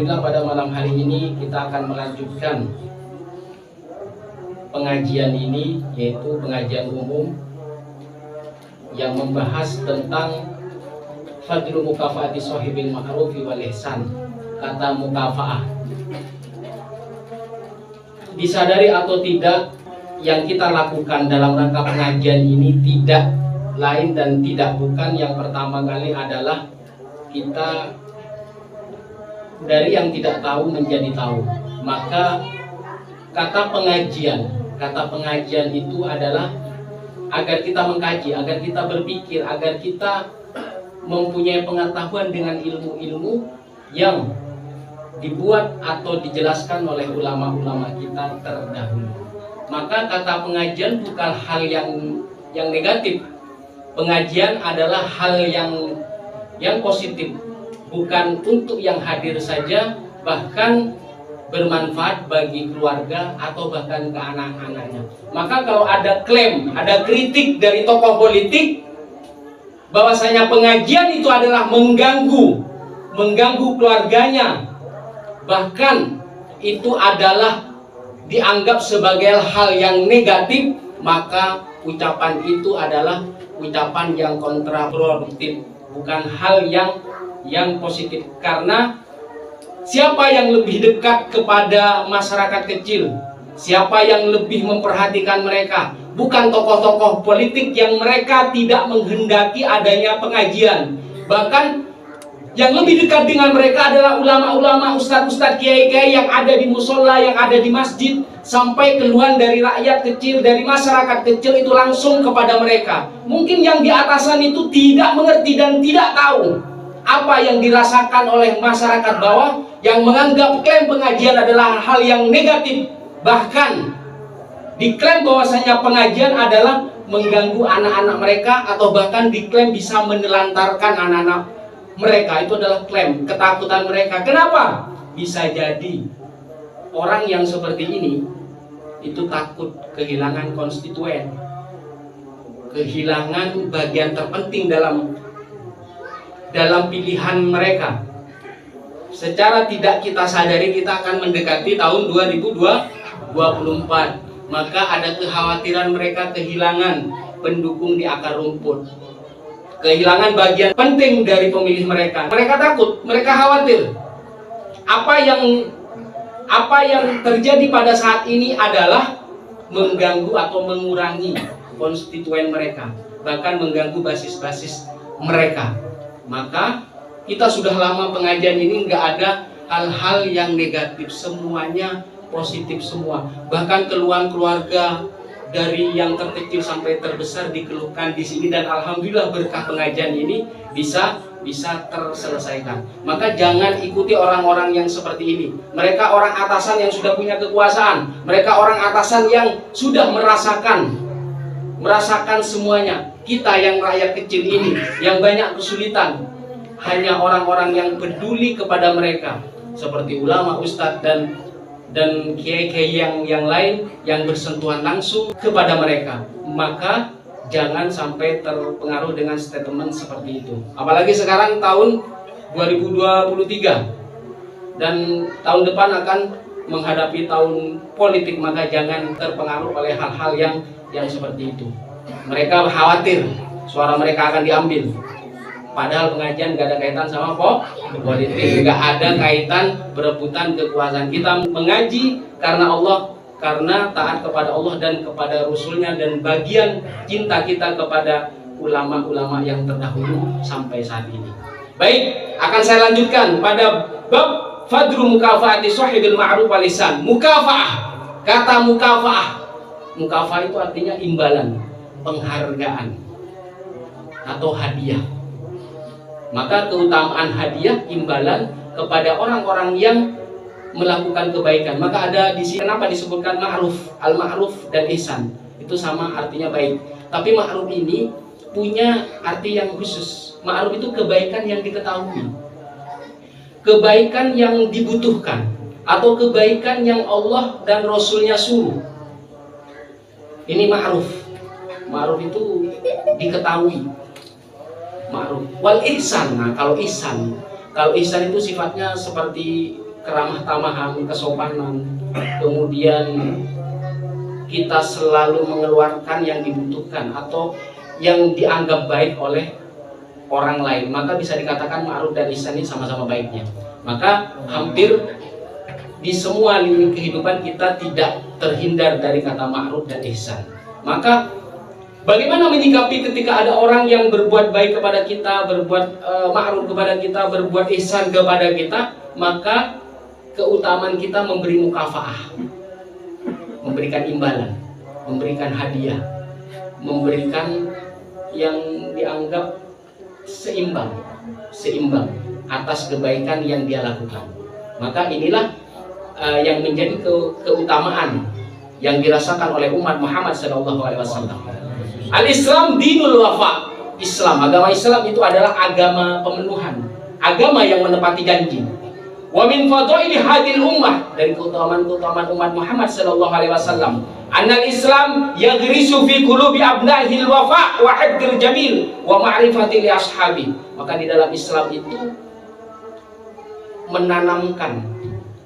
Alhamdulillah pada malam hari ini kita akan melanjutkan pengajian ini, yaitu pengajian umum yang membahas tentang fadlu mukafaati sahibil ma'rufi wal ihsan. Kata mukafaah, disadari atau tidak, yang kita lakukan dalam rangka pengajian ini tidak lain dan tidak bukan yang pertama kali adalah kita dari yang tidak tahu menjadi tahu. Maka kata pengajian itu adalah agar kita mengkaji, agar kita berpikir, agar kita mempunyai pengetahuan dengan ilmu-ilmu yang dibuat atau dijelaskan oleh ulama-ulama kita terdahulu. Maka kata pengajian bukan hal yang negatif. Pengajian adalah hal yang positif, bukan untuk yang hadir saja, bahkan bermanfaat bagi keluarga atau bahkan ke anak-anaknya. Maka kalau ada klaim, ada kritik dari tokoh politik bahwasanya pengajian itu adalah mengganggu keluarganya, bahkan itu adalah dianggap sebagai hal yang negatif, maka ucapan itu adalah ucapan yang kontraproduktif, bukan hal yang positif. Karena siapa yang lebih dekat kepada masyarakat kecil, siapa yang lebih memperhatikan mereka, bukan tokoh-tokoh politik yang mereka tidak menghendaki adanya pengajian. Bahkan yang lebih dekat dengan mereka adalah ulama-ulama, ustadz-ustadz, kiai-kiai yang ada di musola, yang ada di masjid, sampai keluhan dari rakyat kecil, dari masyarakat kecil itu langsung kepada mereka. Mungkin yang di atasan itu tidak mengerti dan tidak tahu apa yang dirasakan oleh masyarakat bawah, yang menganggap klaim pengajian adalah hal yang negatif. Bahkan diklaim bahwasanya pengajian adalah mengganggu anak-anak mereka, atau bahkan diklaim bisa menelantarkan anak-anak mereka. Itu adalah klaim, ketakutan mereka. Kenapa? Bisa jadi orang yang seperti ini itu takut kehilangan konstituen, kehilangan bagian terpenting dalam pilihan mereka. Secara tidak kita sadari kita akan mendekati tahun 2024. Maka ada kekhawatiran mereka kehilangan pendukung di akar rumput, kehilangan bagian penting dari pemilih mereka. Mereka takut, mereka khawatir. Apa yang terjadi pada saat ini adalah mengganggu atau mengurangi konstituen mereka, bahkan mengganggu basis-basis mereka. Maka kita sudah lama pengajian ini nggak ada hal-hal yang negatif, semuanya positif semua. Bahkan keluhan keluarga dari yang terkecil sampai terbesar dikeluhkan di sini, dan alhamdulillah berkah pengajian ini bisa terselesaikan. Maka jangan ikuti orang-orang yang seperti ini. Mereka orang atasan yang sudah punya kekuasaan, mereka orang atasan yang sudah merasakan semuanya. Kita yang rakyat kecil ini yang banyak kesulitan, hanya orang-orang yang peduli kepada mereka seperti ulama, ustadz dan kiai-kiai yang lain yang bersentuhan langsung kepada mereka. Maka jangan sampai terpengaruh dengan statement seperti itu. Apalagi sekarang tahun 2023 dan tahun depan akan menghadapi tahun politik, maka jangan terpengaruh oleh hal-hal yang seperti itu. Mereka khawatir suara mereka akan diambil. Padahal pengajian gak ada kaitan sama politik, gak ada kaitan berebutan kekuasaan. Kita mengaji karena Allah, karena taat kepada Allah dan kepada Rasulnya, dan bagian cinta kita kepada ulama-ulama yang terdahulu sampai saat ini. Baik, akan saya lanjutkan pada bab fadlu mukafaati sahibil ma'ruf wal ihsan. Mukafaah, kata mukafaah itu artinya imbalan, penghargaan atau hadiah. Maka keutamaan hadiah, imbalan kepada orang-orang yang melakukan kebaikan. Maka ada di sini kenapa disebutkan ma'ruf, al-ma'ruf dan ihsan. Itu sama artinya baik. Tapi ma'ruf ini punya arti yang khusus. Ma'ruf itu kebaikan yang diketahui, kebaikan yang dibutuhkan, atau kebaikan yang Allah dan Rasulnya suruh. Ini ma'ruf. Ma'ruf itu diketahui. Ma'ruf. Wal ihsan. Nah, kalau ihsan itu sifatnya seperti keramah tamahan, kesopanan, kemudian kita selalu mengeluarkan yang dibutuhkan atau yang dianggap baik oleh orang lain, maka bisa dikatakan ma'ruf dan ihsan ini sama-sama baiknya. Maka hampir di semua lini kehidupan kita tidak terhindar dari kata ma'ruf dan ihsan. Maka bagaimana menyikapi ketika ada orang yang berbuat baik kepada kita, berbuat ma'ruf kepada kita, berbuat ihsan kepada kita? Maka keutamaan kita memberi mukafaah, memberikan imbalan, memberikan hadiah, memberikan yang dianggap seimbang atas kebaikan yang dia lakukan. Maka inilah yang menjadi keutamaan yang dirasakan oleh umat Muhammad SAW. Al-Islam dinul wafa. Agama Islam itu adalah agama pemenuhan, agama yang menepati janji. Wa min fadaili hadil ummah, dari keutamaan umat Muhammad SAW, annal Islam yaghrisu fi qulubi abna'ihil wafa wa hifdzil jamil wa ma'rifati li ashabi. Maka di dalam Islam itu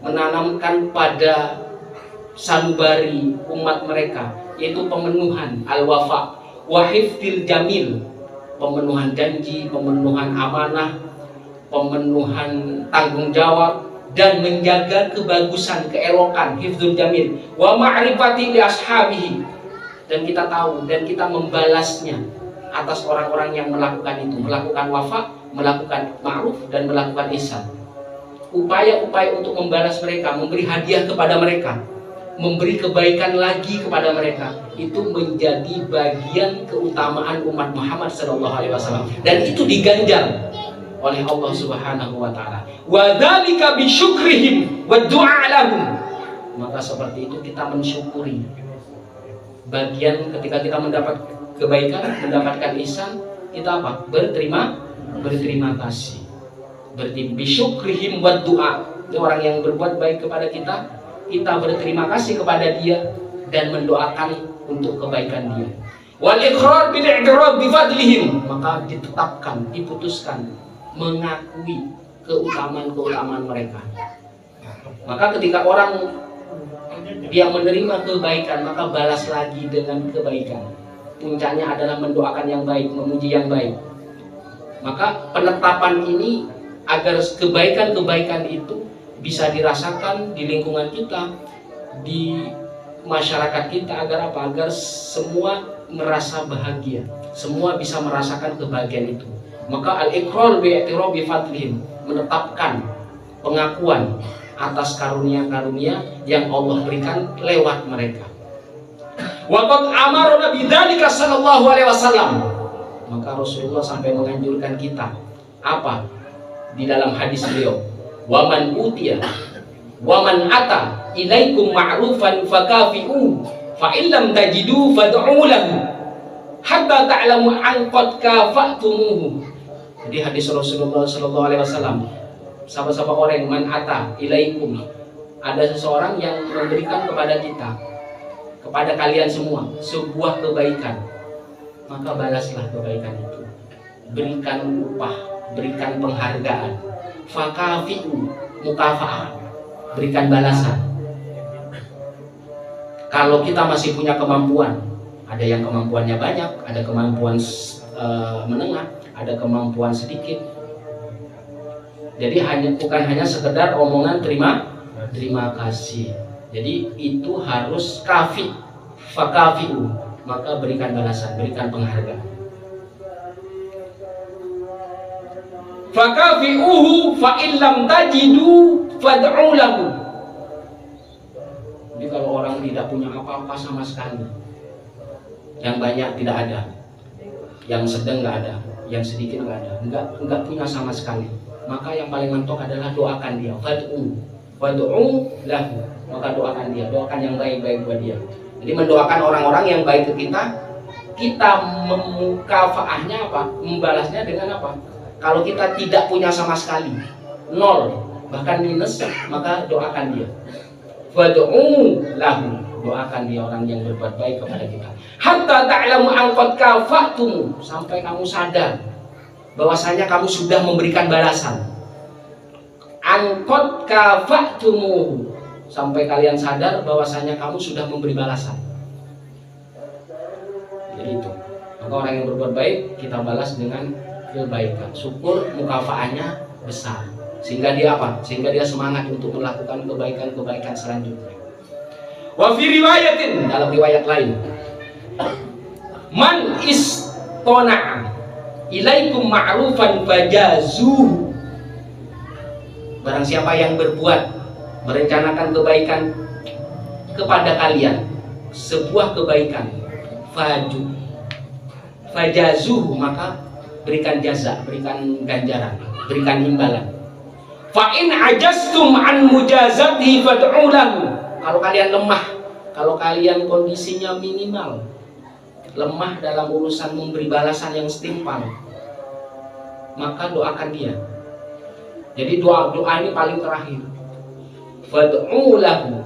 menanamkan pada sanubari umat mereka, yaitu pemenuhan al-wafa wa hifdzil jamil, pemenuhan janji, pemenuhan amanah, pemenuhan tanggung jawab, dan menjaga kebagusan, keelokan, hifdzul jamil, wa ma'rifati li ashabihi, dan kita tahu dan kita membalasnya atas orang-orang yang melakukan itu, melakukan wafa, melakukan ma'ruf, dan melakukan ihsan. Upaya-upaya untuk membalas mereka, memberi hadiah kepada mereka, memberi kebaikan lagi kepada mereka, itu menjadi bagian keutamaan umat Muhammad SAW, dan itu diganjar oleh Allah Subhanahu wa taala. Wa dzalika bi syukrihim wa du'a lahum. Maka seperti itu kita mensyukuri bagian ketika kita mendapat kebaikan, mendapatkan ihsan, kita apa? Berterima kasih. Berarti bi syukrihim wa du'a. Itu orang yang berbuat baik kepada kita, kita berterima kasih kepada dia dan mendoakan untuk kebaikan dia. Wal iqrar bil i'tiraf bi fadlihim. Maka ditetapkan, diputuskan mengakui keutamaan mereka. Maka ketika orang dia menerima kebaikan, maka balas lagi dengan kebaikan. Puncaknya adalah mendoakan yang baik, memuji yang baik. Maka penetapan ini agar kebaikan-kebaikan itu bisa dirasakan di lingkungan kita, di masyarakat kita, agar apa? Agar semua merasa bahagia, semua bisa merasakan kebahagiaan itu. Maka al-iqrar bi'i'tiraf bi fadlihim, menetapkan pengakuan atas karunia-karunia yang Allah berikan lewat mereka. Wa qad amarna bidzalika sallallahu alaihi wasallam. Maka Rasulullah sampai menganjurkan kita apa? Di dalam hadis beliau, wa man utiya wa man ata ilaikum ma'rufan fakafi'u fa illam tajidu fad'u lahu hatta ta'lamu an qad kafa'tumuhu. Jadi hadis Rasulullah SAW, sahabat-sahabat orang, man ata ilaikum, ada seseorang yang memberikan kepada kita, kepada kalian semua, sebuah kebaikan, maka balaslah kebaikan itu, berikan upah, berikan penghargaan, fakafi'u, mukafa'ah, berikan balasan. Kalau kita masih punya kemampuan, ada yang kemampuannya banyak, ada kemampuan menengah, ada kemampuan sedikit. Jadi bukan hanya sekedar omongan terima kasih. Jadi itu harus fakafi'u, maka berikan balasan, berikan penghargaan. Fakafi'uhu fa illam tajidu fad'u lahu. Jadi kalau orang tidak punya apa-apa sama sekali, yang banyak tidak ada, yang sedang nggak ada, yang sedikit nggak ada, nggak punya sama sekali, maka yang paling mentok adalah doakan dia. Fad'u lahu, maka doakan dia, doakan yang baik-baik buat dia. Jadi mendoakan orang-orang yang baik ke kita memukafaahnya apa? Membalasnya dengan apa? Kalau kita tidak punya sama sekali, nol, bahkan minus, maka doakan dia. Fad'u lahu, doakan dia orang yang berbuat baik kepada kita. Hatta ta'lamu an qad kafa'tum, sampai kamu sadar bahwasanya kamu sudah memberikan balasan. angkot kafa'tumuhu, sampai kalian sadar bahwasanya kamu sudah memberi balasan. Jadi itu. Maka orang yang berbuat baik kita balas dengan kebaikan. Syukur mukafaahnya besar. Sehingga dia apa? Sehingga dia semangat untuk melakukan kebaikan-kebaikan selanjutnya. Wa fi riwayatin, dalam riwayat lain, man istona'a ilaikum ma'rufan fajazuhu, barang siapa yang berbuat, merencanakan kebaikan kepada kalian, sebuah kebaikan, fajazuhu, maka berikan jaza, berikan ganjaran, berikan imbalan. Fa in ajastum an mujazatihi fad'u lahu, kalau kalian lemah, kalau kalian kondisinya minimal lemah dalam urusan memberi balasan yang setimpal, maka doakan dia. Jadi doa ini paling terakhir. Fad'u lahu.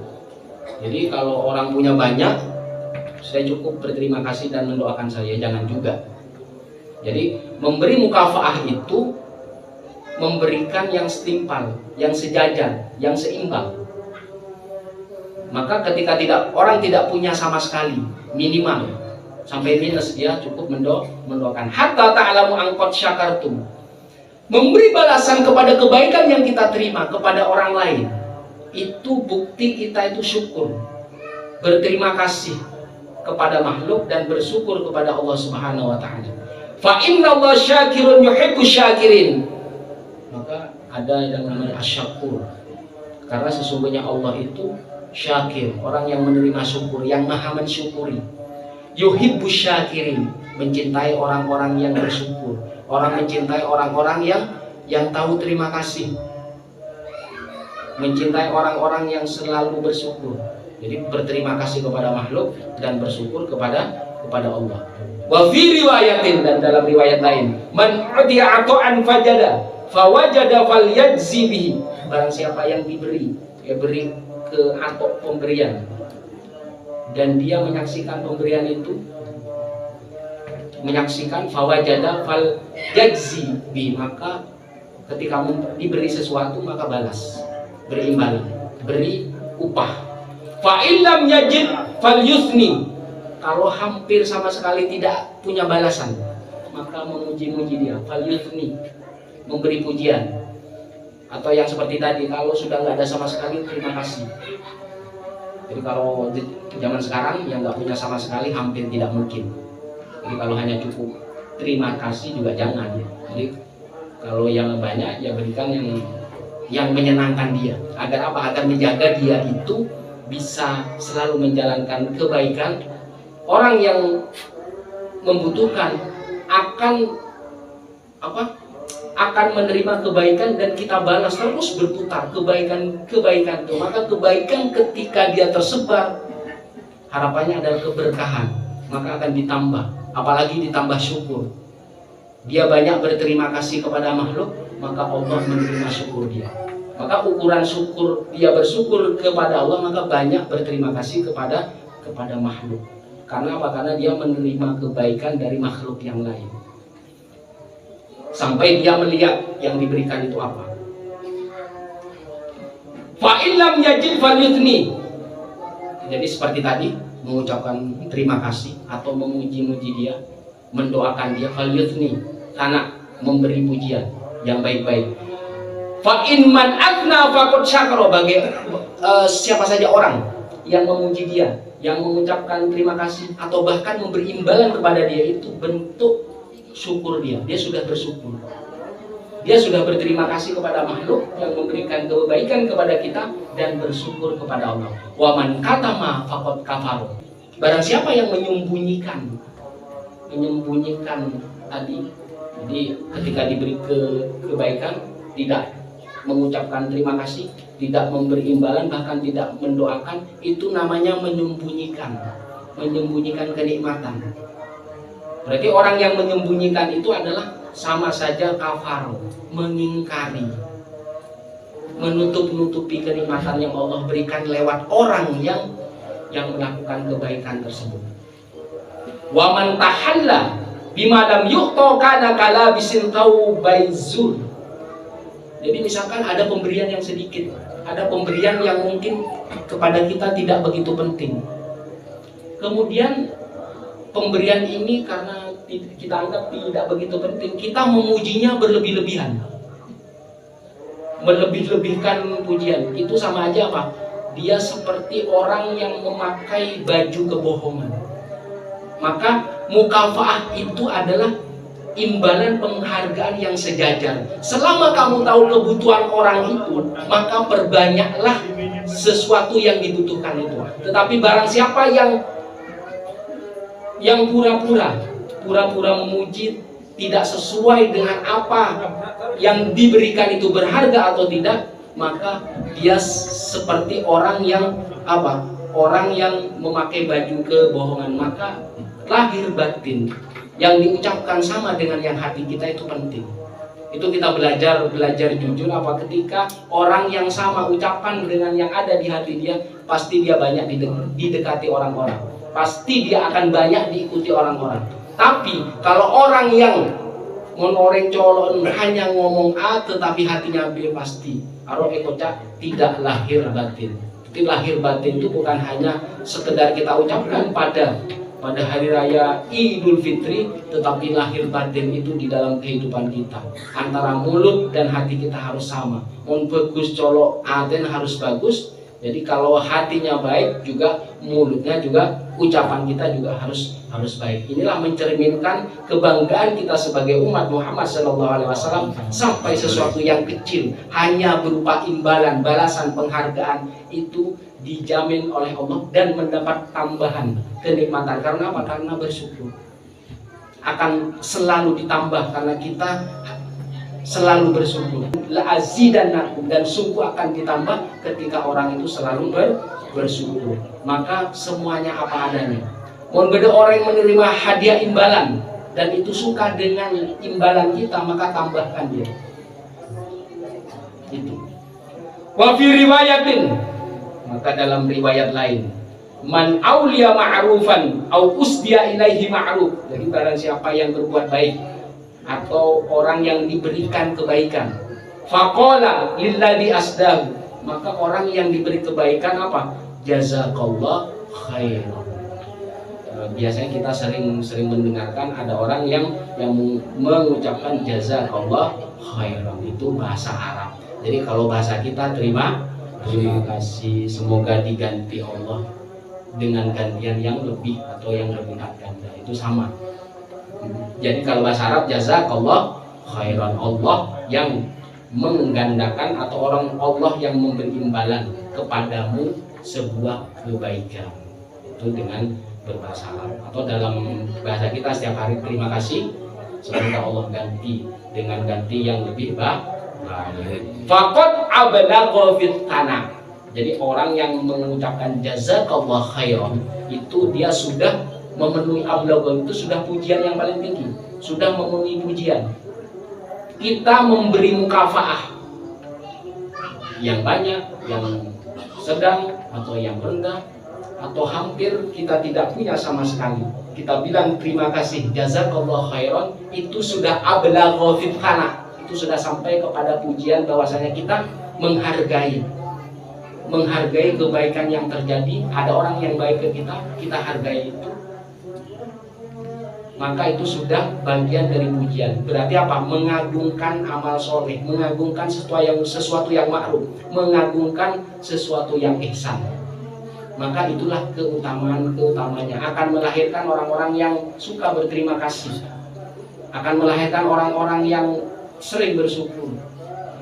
Jadi kalau orang punya banyak, saya cukup berterima kasih dan mendoakan saya, jangan juga. Jadi memberi mukafaah itu memberikan yang setimpal, yang sejajar, yang seimbang. Maka ketika orang tidak punya sama sekali, minimal sampai minus, dia cukup mendoakan. Hatta ta'lamu angkot syakartum, memberi balasan kepada kebaikan yang kita terima kepada orang lain, itu bukti kita itu syukur, berterima kasih kepada makhluk dan bersyukur kepada Allah Subhanahu wa taala. Fa innallaha syakirun yuhibbus syakirin. Maka ada yang namanya asyakur, karena sesungguhnya Allah itu syakir, orang yang menerima syukur, yang maha mensyukuri. Yuhibbus syakirin, mencintai orang-orang yang bersyukur, orang mencintai orang-orang yang tahu terima kasih, mencintai orang-orang yang selalu bersyukur. Jadi berterima kasih kepada makhluk dan bersyukur kepada Allah. Wa fi riwayatin, dan dalam riwayat lain, man udiya ata'an fajada fawajada falyajzi bihi, barang siapa yang beri ke atok pemberian dan dia menyaksikan pemberian itu, menyaksikan fawajada falyajzi bihi, maka ketika diberi sesuatu maka balas, beri imbalan, beri upah. Fa illam yajid falyusni, kalau hampir sama sekali tidak punya balasan, maka memuji-muji dia, falyusni, memberi pujian. Atau yang seperti tadi, kalau sudah nggak ada sama sekali, terima kasih. Jadi kalau zaman sekarang yang nggak punya sama sekali hampir tidak mungkin. Jadi kalau hanya cukup terima kasih juga jangan. Jadi kalau yang banyak ya berikan yang menyenangkan dia. Agar apa? Agar menjaga dia itu bisa selalu menjalankan kebaikan. Orang yang membutuhkan akan menerima kebaikan dan kita balas, terus berputar kebaikan itu. Maka kebaikan ketika dia tersebar, harapannya adalah keberkahan, maka akan ditambah, apalagi ditambah syukur. Dia banyak berterima kasih kepada makhluk, maka Allah menerima syukur dia. Maka ukuran syukur, dia bersyukur kepada Allah, maka banyak berterima kasih kepada makhluk. Karena apa? Karena dia menerima kebaikan dari makhluk yang lain, sampai dia melihat yang diberikan itu apa. Fa illam yajid falyuthni. Jadi seperti tadi, mengucapkan terima kasih atau memuji-muji dia, mendoakan dia, falyuthni, karena memberi pujian yang baik-baik. Fa in man athna faqad syakara, bagi siapa saja orang yang memuji dia, yang mengucapkan terima kasih atau bahkan memberi imbalan kepada dia, itu bentuk syukur dia. Dia sudah bersyukur, dia sudah berterima kasih kepada makhluk yang memberikan kebaikan kepada kita dan bersyukur kepada Allah. Wa man katama faqad kafara, barang siapa yang menyembunyikan tadi, jadi ketika diberi kebaikan tidak mengucapkan terima kasih, tidak memberi imbalan, bahkan tidak mendoakan, itu namanya menyembunyikan kenikmatan. Berarti orang yang menyembunyikan itu adalah sama saja kafar, mengingkari, menutup-nutupi kenikmatan yang Allah berikan lewat orang yang melakukan kebaikan tersebut. Wa man tahalla bima lam yuqta kana kala bisin taubaizul, Jadi misalkan ada pemberian yang sedikit, ada pemberian yang mungkin kepada kita tidak begitu penting. Kemudian pemberian ini karena kita anggap tidak begitu penting, kita memujinya berlebih-lebihan, melebih-lebihkan pujian. Itu sama aja apa? Dia seperti orang yang memakai baju kebohongan. Maka mukafaah itu adalah imbalan penghargaan yang sejajar. Selama kamu tahu kebutuhan orang itu, maka perbanyaklah sesuatu yang dibutuhkan itu. Tetapi barang siapa yang pura-pura memuji, tidak sesuai dengan apa yang diberikan itu berharga atau tidak, maka dia seperti orang yang apa? Orang yang memakai baju kebohongan. Maka lahir batin yang diucapkan sama dengan yang hati kita itu penting. Itu kita belajar jujur apa ketika orang yang sama ucapan dengan yang ada di hati dia, pasti dia banyak didekati orang-orang. Pasti dia akan banyak diikuti orang-orang. Tapi kalau orang yang menoreng colon hanya ngomong A tetapi hatinya B, pasti aroe kocak tidak lahir batin. Jadi lahir batin itu bukan hanya sekedar kita ucapkan pada hari raya Idul Fitri, tetapi lahir batin itu di dalam kehidupan kita. Antara mulut dan hati kita harus sama. Mun bagus colok aten harus bagus. Jadi kalau hatinya baik juga mulutnya juga, ucapan kita juga harus baik. Inilah mencerminkan kebanggaan kita sebagai umat Muhammad SAW. Sampai sesuatu yang kecil hanya berupa imbalan, balasan, penghargaan itu dijamin oleh Allah dan mendapat tambahan kenikmatan. Karena apa? Karena bersyukur akan selalu ditambah karena kita selalu bersyukur. La azidannakum, dan sungguh akan ditambah ketika orang itu selalu bersyukur. Maka semuanya apa adanya. Mohon beda orang yang menerima hadiah imbalan dan itu suka dengan imbalan kita, maka tambahkan dia. Itu. Wa fi riwayatin, maka dalam riwayat lain, man aulia ma'rufan au usdiya ilaihi ma'ruf. Jadi barang siapa yang berbuat baik atau orang yang diberikan kebaikan, faqala lilladzi asdahu, maka orang yang diberi kebaikan apa? Jazakallah khairan. Biasanya kita sering mendengarkan ada orang yang mengucapkan jazakallah khairan, itu bahasa Arab. Jadi kalau bahasa kita terima kasih, semoga diganti Allah dengan gantian yang lebih atau yang berlipat ganda, itu sama. Jadi kalau bahasa Arab jazakallah khairan, Allah yang menggandakan atau orang Allah yang memberi imbalan kepadamu sebuah kebaikan, itu dengan berbahasa Arab. Atau dalam bahasa kita setiap hari terima kasih, semoga Allah ganti dengan ganti yang lebih baik. Faqad ablagha fit tanah. Jadi orang yang mengucapkan jazakallah khairan itu dia sudah memenuhi ablagha, itu sudah pujian yang paling tinggi, sudah memenuhi pujian. Kita memberi mukafaah yang banyak, yang sedang atau yang rendah atau hampir kita tidak punya sama sekali, kita bilang terima kasih jazakallah khairan, itu sudah ablagha fit tanah, itu sudah sampai kepada pujian bahwasanya kita menghargai kebaikan yang terjadi. Ada orang yang baik ke kita, kita hargai itu, maka itu sudah bagian dari pujian. Berarti apa? Mengagungkan amal soleh, mengagungkan sesuatu yang ma'ruf, mengagungkan sesuatu yang ihsan. Maka itulah keutamaannya, akan melahirkan orang-orang yang suka berterima kasih, akan melahirkan orang-orang yang sering bersyukur,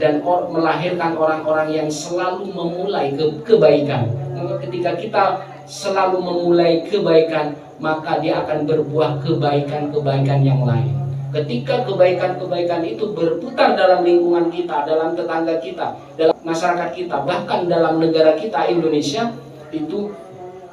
dan melahirkan orang-orang yang selalu memulai kebaikan. Maka ketika kita selalu memulai kebaikan, maka dia akan berbuah kebaikan-kebaikan yang lain. Ketika kebaikan-kebaikan itu berputar dalam lingkungan kita, dalam tetangga kita, dalam masyarakat kita, bahkan dalam negara kita Indonesia, itu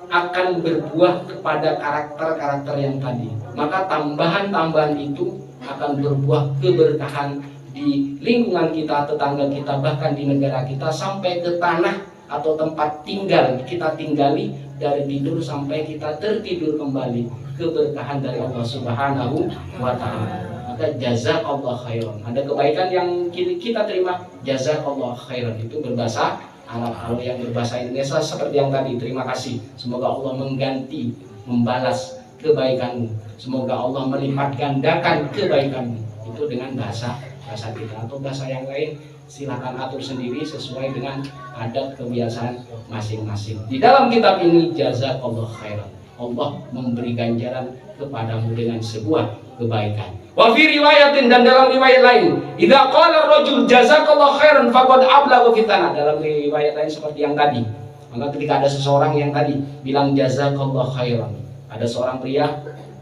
akan berbuah kepada karakter-karakter yang tadi. Maka tambahan-tambahan itu akan berbuah keberkahan di lingkungan kita, tetangga kita, bahkan di negara kita, sampai ke tanah atau tempat tinggal kita tinggali, dari tidur sampai kita tertidur kembali, keberkahan dari Allah Subhanahu wa Ta'ala. maka jazakallah khairan. Ada kebaikan yang kita terima, jazakallah khairan, itu berbahasa Arab. Kalau yang berbahasa Indonesia seperti yang tadi, terima kasih, semoga Allah mengganti, membalas kebaikanmu, semoga Allah melipat gandakan kebaikanmu. Itu dengan bahasa kita. Atau bahasa yang lain silakan atur sendiri sesuai dengan adat kebiasaan masing-masing. Di dalam kitab ini jazakallah khairan, Allah memberi ganjaran kepadamu dengan sebuah kebaikan. Wa fi riwayatin, dan dalam riwayat lain, idza qala ar-rajul jazakallahu khairan faqad ablagha fi tanah. Dalam riwayat lain seperti yang tadi. Maka ketika ada seseorang yang tadi bilang jazakallahu khairan, ada seorang pria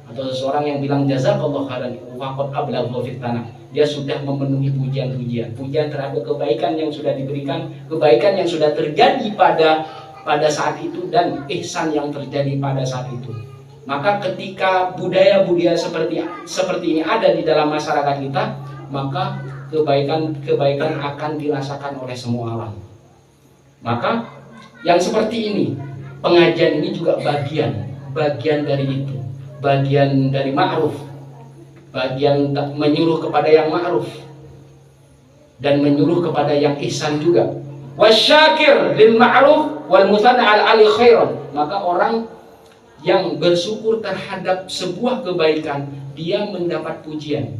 atau seseorang yang bilang jazakallahu khairan faqad ablagha fi tanah, dia sudah memenuhi pujian terhadap kebaikan yang sudah diberikan, kebaikan yang sudah terjadi pada saat itu, dan ihsan yang terjadi pada saat itu. Maka ketika budaya-budaya seperti ini ada di dalam masyarakat kita, maka kebaikan akan dirasakan oleh semua orang. Maka yang seperti ini, pengajian ini juga bagian dari itu, bagian dari ma'ruf, bagian menyuruh kepada yang ma'ruf dan menyuruh kepada yang ihsan juga. Wasyakir lil ma'ruf wal musanna al ali khairan. Maka orang yang bersyukur terhadap sebuah kebaikan, dia mendapat pujian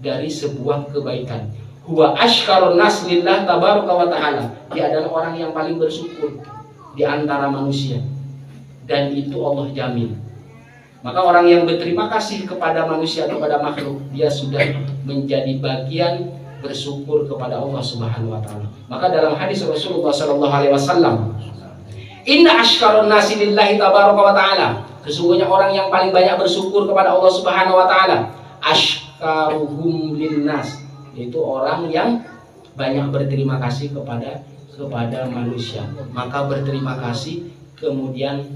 dari sebuah kebaikan. Huwa ashkarun nas lillah tabaraka wa ta'ala. Dia adalah orang yang paling bersyukur di antara manusia, dan itu Allah jamin. Maka orang yang berterima kasih kepada manusia, kepada makhluk, dia sudah menjadi bagian bersyukur kepada Allah Subhanahu wa taala. Maka dalam hadis Rasulullah sallallahu alaihi wasallam, inna ashkarun nasi lillahi tabaraka wa ta'ala, sesungguhnya orang yang paling banyak bersyukur kepada Allah Subhanahu wa ta'ala, ashkaruhum linnas, yaitu orang yang banyak berterima kasih kepada manusia. Maka berterima kasih, kemudian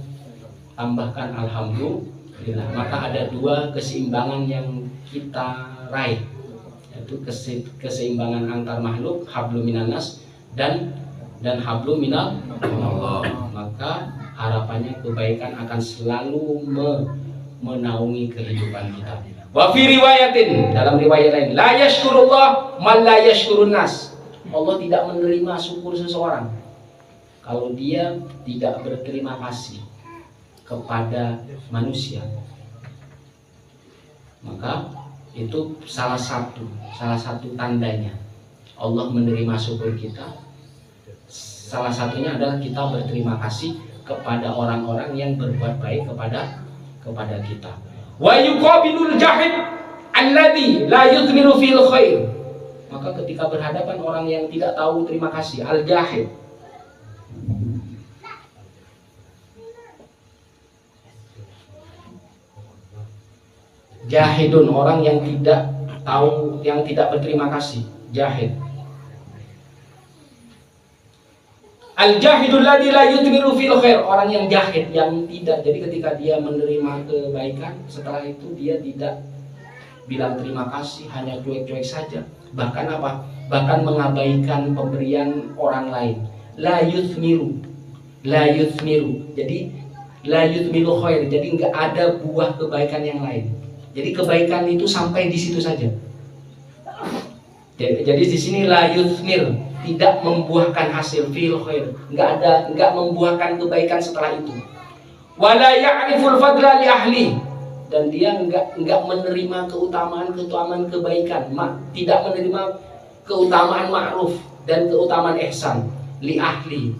tambahkan alhamdulillah. Maka ada dua keseimbangan yang kita raih, yaitu keseimbangan antar makhluk, hablum minanas dan hablum minal Allah. Maka harapannya kebaikan akan selalu menaungi kehidupan kita. Wa fi riwayatin, dalam riwayat lain, la yashkurullah man la yashkurun nas. Allah tidak menerima syukur seseorang kalau dia tidak berterima kasih kepada manusia. Maka itu salah satu tandanya Allah menerima syukur kita. Salah satunya adalah kita berterima kasih kepada orang-orang yang berbuat baik kepada kita. Wa yuqabilul jahid alladhi la yuthmiru fil khair. Maka ketika berhadapan orang yang tidak tahu terima kasih, al-jahid, jahidun, orang yang tidak tahu, yang tidak berterima kasih, jahid. Al-jahidul ladzi la yutmiru fil khair, orang yang jahid, yang tidak. Jadi ketika dia menerima kebaikan, setelah itu dia tidak bilang terima kasih, hanya cuek-cuek saja. Bahkan apa? Bahkan mengabaikan pemberian orang lain. La yuthmiru. Jadi la yutmiru khair. Jadi enggak ada buah kebaikan yang lain. Jadi kebaikan itu sampai di situ saja. Jadi di sini la yuthmir, tidak membuahkan hasil fil khair, enggak membuahkan kebaikan setelah itu. Wala ya'riful fadla li ahli, dan dia enggak menerima keutamaan kebaikan, tidak menerima keutamaan ma'ruf dan keutamaan ihsan li ahli,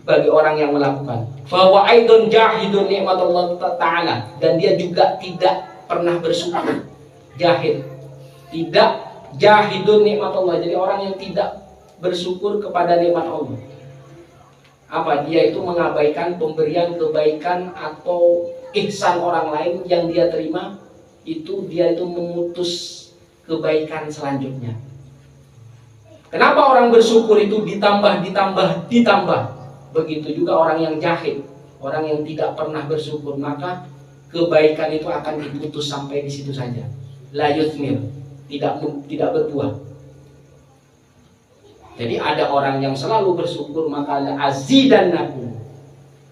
bagi orang yang melakukan. Fa wa aidun jahidun nikmatullah ta'ala, dan dia juga tidak pernah bersyukur. Jahidun nikmatullah, jadi orang yang tidak bersyukur kepada nikmat Allah. Apa? Dia itu mengabaikan pemberian kebaikan atau ihsan orang lain yang dia terima, dia itu memutus kebaikan selanjutnya. Kenapa orang bersyukur itu ditambah. Begitu juga orang yang jahid, orang yang tidak pernah bersyukur, maka kebaikan itu akan diputus sampai di situ saja. La yuthmir, tidak berbuah. Jadi ada orang yang selalu bersyukur, maka azidannakum,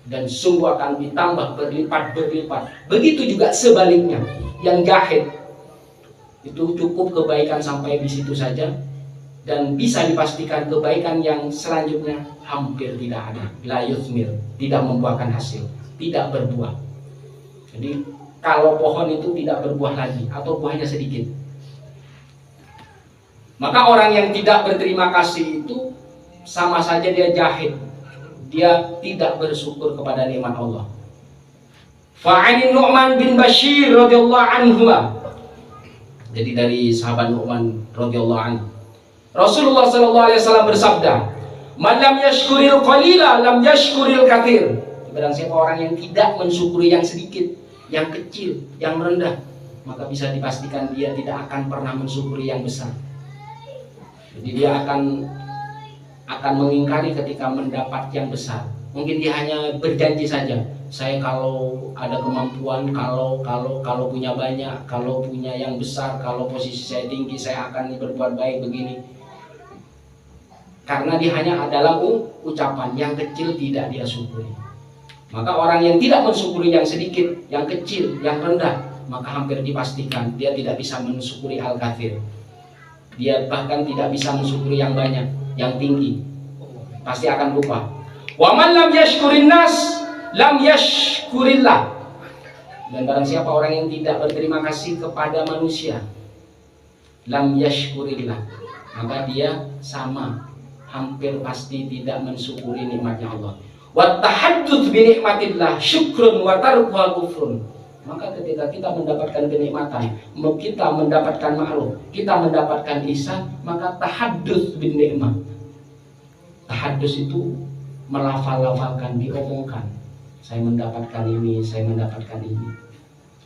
dan sungguh akan ditambah berlipat. Begitu juga sebaliknya. yang jahit. Itu cukup kebaikan sampai di situ saja, dan bisa dipastikan kebaikan yang selanjutnya hampir tidak ada. La yuthmir, tidak membuahkan hasil, tidak berbuah. Jadi kalau pohon itu tidak berbuah lagi atau buahnya sedikit, maka orang yang tidak berterima kasih itu sama saja dia jahil, dia tidak bersyukur kepada nikmat Allah. Fa'ani Nu'man bin Bashir radhiyallahu anhu. Jadi dari sahabat Nu'man radhiyallahu anhu, Rasulullah sallallahu alaihi wasallam bersabda, "Man lam yashkuril qalila lam yashkuril katsir." Barang siapa orang yang tidak mensyukuri yang sedikit, yang kecil, yang rendah, maka bisa dipastikan dia tidak akan pernah mensyukuri yang besar. Jadi dia akan mengingkari ketika mendapat yang besar. Mungkin dia hanya berjanji saja, saya kalau ada kemampuan, kalau punya banyak, kalau punya yang besar, kalau posisi saya tinggi, saya akan berbuat baik begini. Karena dia hanya adalah ucapan, yang kecil tidak dia syukuri. Maka orang yang tidak mensyukuri yang sedikit, yang kecil, yang rendah, maka hampir dipastikan dia tidak bisa mensyukuri al-katsir. Dia bahkan tidak bisa mensyukuri yang banyak, yang tinggi. Pasti akan lupa. Wa man lam yashkurin nas lam yashkurillah. Dan barang siapa orang yang tidak berterima kasih kepada manusia, lam yashkurillah, maka dia sama, hampir pasti tidak mensyukuri nikmatnya Allah. Wa tahadduts bi nikmatillah syukrun wa tarkuha kufrun. Maka ketika kita mendapatkan kenikmatan, kita mendapatkan ma'ruf, kita mendapatkan ihsan, maka tahadduts bin nikmat. Tahadduts itu melafal-lafalkan, diomongkan. Saya mendapatkan ini, saya mendapatkan ini.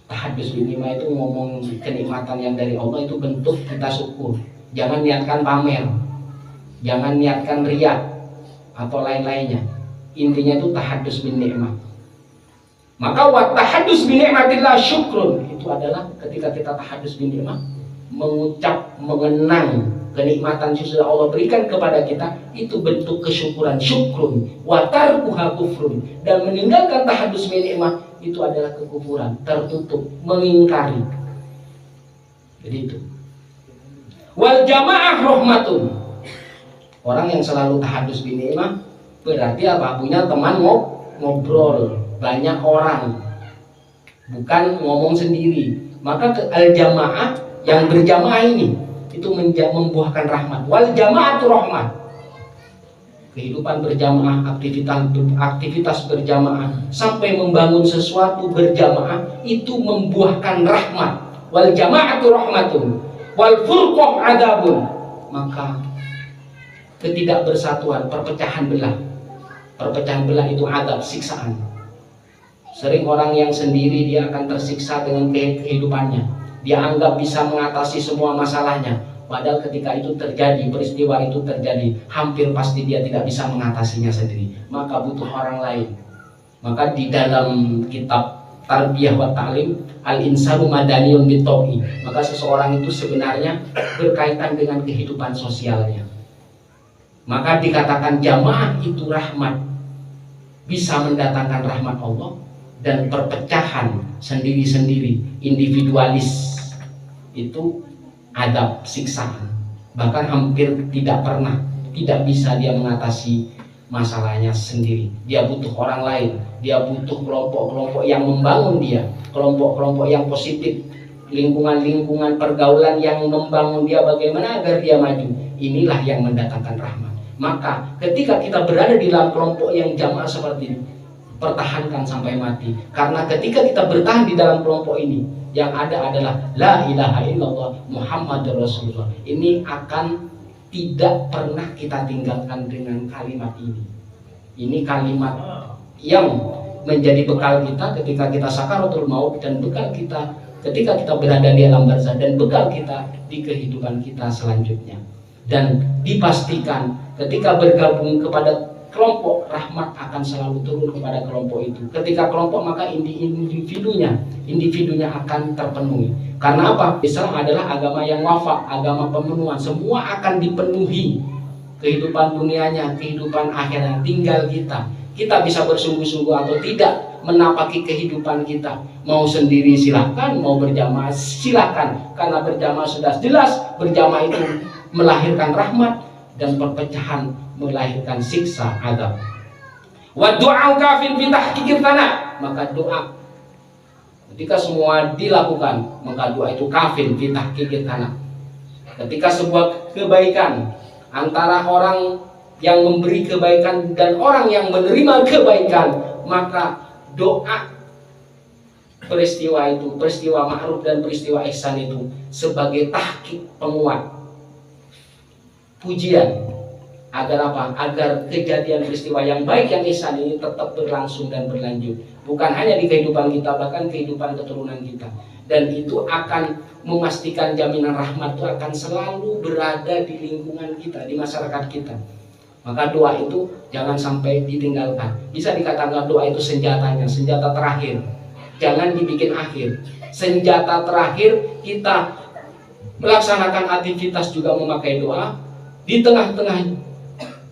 Tahadduts bin nikmat itu ngomong kenikmatan yang dari Allah, itu bentuk kita syukur. Jangan niatkan pamer, jangan niatkan riya atau lain-lainnya. Intinya itu tahadduts bin nikmat. Maka wa tahadduts bi ni'matillah syukrun, itu adalah ketika kita tahadduts bi nikmat, mengucap, mengenang kenikmatan yang sudah Allah berikan kepada kita, itu bentuk kesyukuran, syukrun. Wa tarkuha kufrun, dan meninggalkan tahadduts bi nikmat itu adalah kekufuran, tertutup, mengingkari. Jadi itu. Wal jamaah rahmatun, orang yang selalu tahadduts bi nikmat berarti apa? Punya teman ngobrol, banyak orang, bukan ngomong sendiri. Maka al-jamaah, yang berjamaah ini, itu membuahkan rahmat. Wal jamaatu rahmat, kehidupan berjamaah, aktivitas berjamaah, sampai membangun sesuatu berjamaah, itu membuahkan rahmat. Wal jamaatu rahmatun wal furqah adabun, maka ketidakbersatuan, perpecahan belah itu adab, siksaan. Sering orang yang sendiri dia akan tersiksa dengan kehidupannya. Dia anggap bisa mengatasi semua masalahnya. Padahal ketika itu terjadi, peristiwa itu terjadi, hampir pasti dia tidak bisa mengatasinya sendiri. Maka butuh orang lain. Maka di dalam kitab Tarbiyah wa Ta'lim, al-insanu madaniyun bitobi, maka seseorang itu sebenarnya berkaitan dengan kehidupan sosialnya. Maka dikatakan jamaah itu rahmat, bisa mendatangkan rahmat Allah. Dan perpecahan sendiri-sendiri, individualis, itu adab, siksaan. Bahkan hampir tidak bisa dia mengatasi masalahnya sendiri. Dia butuh orang lain, dia butuh kelompok-kelompok yang membangun dia, kelompok-kelompok yang positif, lingkungan-lingkungan pergaulan yang membangun dia bagaimana agar dia maju. Inilah yang mendatangkan rahmat. Maka ketika kita berada di dalam kelompok yang jamaah seperti ini, pertahankan sampai mati. Karena ketika kita bertahan di dalam kelompok ini, yang ada adalah la ilaha illallah Muhammadur Rasulullah. Ini akan tidak pernah kita tinggalkan dengan kalimat ini. Ini kalimat yang menjadi bekal kita ketika kita sakaratul maut, dan bekal kita ketika kita berada di alam barzah, dan bekal kita di kehidupan kita selanjutnya. Dan dipastikan ketika bergabung kepada kelompok, rahmat akan selalu turun kepada kelompok itu. Ketika kelompok, maka individunya akan terpenuhi. Karena apa? Islam adalah agama yang wafak, agama pemenuhan. Semua akan dipenuhi, kehidupan dunianya, kehidupan akhirnya. Tinggal kita bisa bersungguh-sungguh atau tidak menapaki kehidupan kita. Mau sendiri silakan, mau berjamaah silakan. Karena berjamaah sudah jelas, berjamaah itu melahirkan rahmat dan perpecahan melahirkan siksa azab. Wa du'a kafin fi tahqiqit tanah, maka doa ketika semua dilakukan, maka doa itu kafin fi tahqiqit tanah. Ketika sebuah kebaikan antara orang yang memberi kebaikan dan orang yang menerima kebaikan, maka doa peristiwa itu, peristiwa ma'ruf dan peristiwa ihsan itu sebagai tahqiq, penguat, pujian. Agar apa? Agar kejadian peristiwa yang baik, yang ihsan ini tetap berlangsung dan berlanjut. Bukan hanya di kehidupan kita, bahkan kehidupan keturunan kita. Dan itu akan memastikan jaminan rahmat itu akan selalu berada di lingkungan kita, di masyarakat kita. Maka doa itu jangan sampai ditinggalkan. Bisa dikatakan doa itu senjatanya, senjata terakhir. Jangan dibikin akhir. Senjata terakhir kita melaksanakan aktivitas juga memakai doa. Di tengah-tengah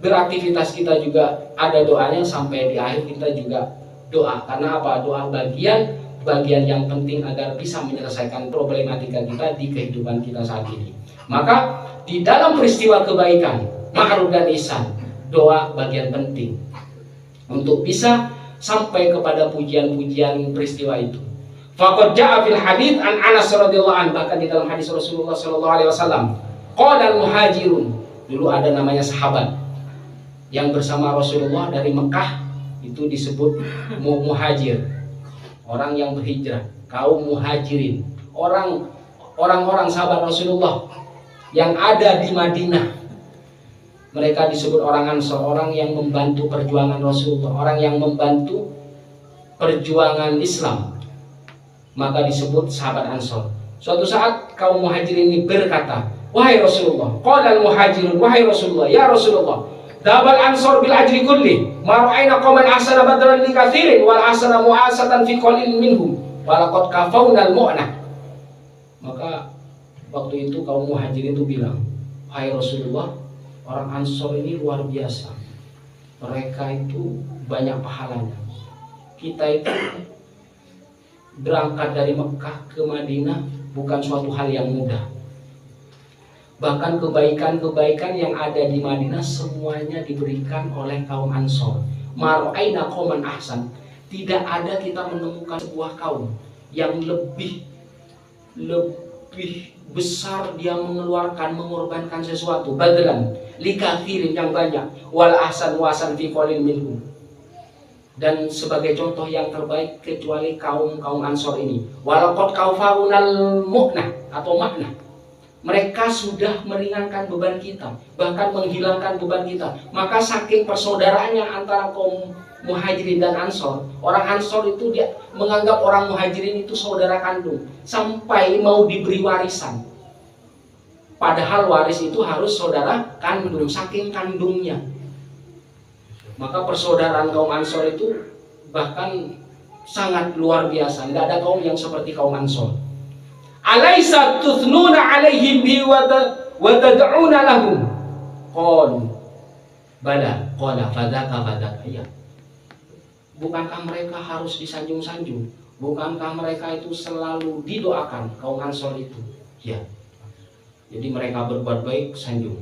beraktivitas kita juga ada doanya, sampai di akhir kita juga doa. Karena apa? Doa bagian yang penting agar bisa menyelesaikan problematika kita di kehidupan kita saat ini. Maka di dalam peristiwa kebaikan, ma'ruf dan ihsan, doa bagian penting untuk bisa sampai kepada pujian-pujian peristiwa itu. Faqad ja'a fil hadits an Anas radhiyallahu anhu, bahkan di dalam hadis Rasulullah sallallahu alaihi wasallam, qala al-muhajirun, dulu ada namanya sahabat yang bersama Rasulullah dari Mekah, itu disebut muhajir, orang yang berhijrah, kaum muhajirin, orang-orang sahabat Rasulullah yang ada di Madinah. Mereka disebut orang Ansor, orang yang membantu perjuangan Rasulullah, orang yang membantu perjuangan Islam, maka disebut sahabat Ansor. Suatu saat kaum muhajirin ini berkata, wahai Rasulullah, qala al-muhajirun, wahai Rasulullah, ya Rasulullah, dabal ansor bil ajri kulli, ma ra'ayna qauman ahsana badran li katsirin wal ahsana mu'asatan fi qalil minhum wa laqad kafawna al mu'nah. Maka waktu itu kaum muhajirin itu bilang, hai Rasulullah, orang Ansor ini luar biasa, mereka itu banyak pahalanya. Kita itu berangkat dari Mekah ke Madinah bukan suatu hal yang mudah. Bahkan kebaikan-kebaikan yang ada di Madinah semuanya diberikan oleh kaum Ansor. Mar'aina qauman ahsan. Tidak ada kita menemukan sebuah kaum yang lebih besar dia mengeluarkan, mengorbankan sesuatu. Badlan likathirin, yang banyak. Wal ahsan wasan fi qalil minhum. Dan sebagai contoh yang terbaik kecuali kaum Ansor ini. Walaqad kaufaunal mu'nah atau makna. Mereka sudah meringankan beban kita, bahkan menghilangkan beban kita. Maka saking persaudaraannya antara kaum muhajirin dan Ansor, orang Ansor itu dia menganggap orang muhajirin itu saudara kandung, sampai mau diberi warisan. Padahal waris itu harus saudara kandung, saking kandungnya. Maka persaudaraan kaum Ansor itu bahkan sangat luar biasa. Tidak ada kaum yang seperti kaum Ansor. Alaisa tuthnuna alaihim bi wa tad'una lahum. Qul bala, qala fadzaka ya. Bukankah mereka harus disanjung-sanjung? Bukankah mereka itu selalu didoakan, kaum Ansor itu? Ya. Jadi mereka berbuat baik, sanjung.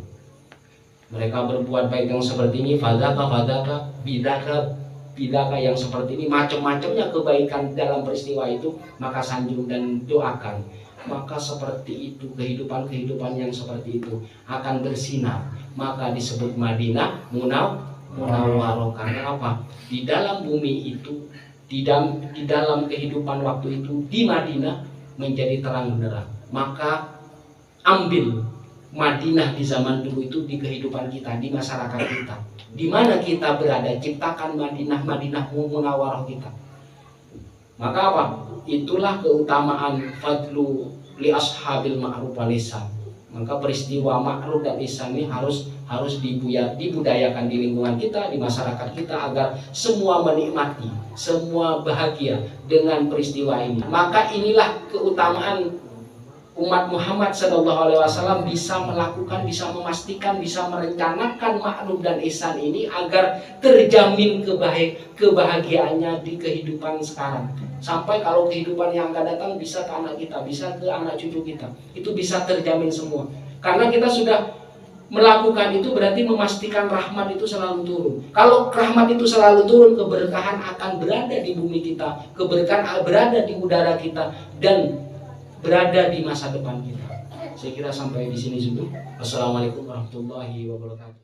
Mereka berbuat baik yang seperti ini, fadzaka bidaka yang seperti ini, macam-macamnya kebaikan dalam peristiwa itu, maka sanjung dan doakan. Maka seperti itu kehidupan yang seperti itu akan bersinar. Maka disebut Madinah Munawwarah. Karena apa? Di dalam bumi itu, di dalam kehidupan waktu itu, di Madinah menjadi terang benderang. Maka ambil Madinah di zaman dulu itu di kehidupan kita, di masyarakat kita, di mana kita berada, ciptakan Madinah Munawwarah kita. Maka apa? Itulah keutamaan fadlu li ashabil ma'ruf wal ihsan. Maka peristiwa ma'ruf dan ihsan ini harus dibudayakan di lingkungan kita, di masyarakat kita, agar semua menikmati, semua bahagia dengan peristiwa ini. Maka inilah keutamaan umat Muhammad SAW bisa melakukan, bisa memastikan, bisa merencanakan makhluk dan ihsan ini agar terjamin kebahagiaannya di kehidupan sekarang. Sampai kalau kehidupan yang akan datang bisa ke anak kita, bisa ke anak cucu kita, itu bisa terjamin semua. Karena kita sudah melakukan itu berarti memastikan rahmat itu selalu turun. Kalau rahmat itu selalu turun, keberkahan akan berada di bumi kita, keberkahan berada di udara kita, dan berada di masa depan kita. Saya kira sampai di sini dulu. Wassalamualaikum warahmatullahi wabarakatuh.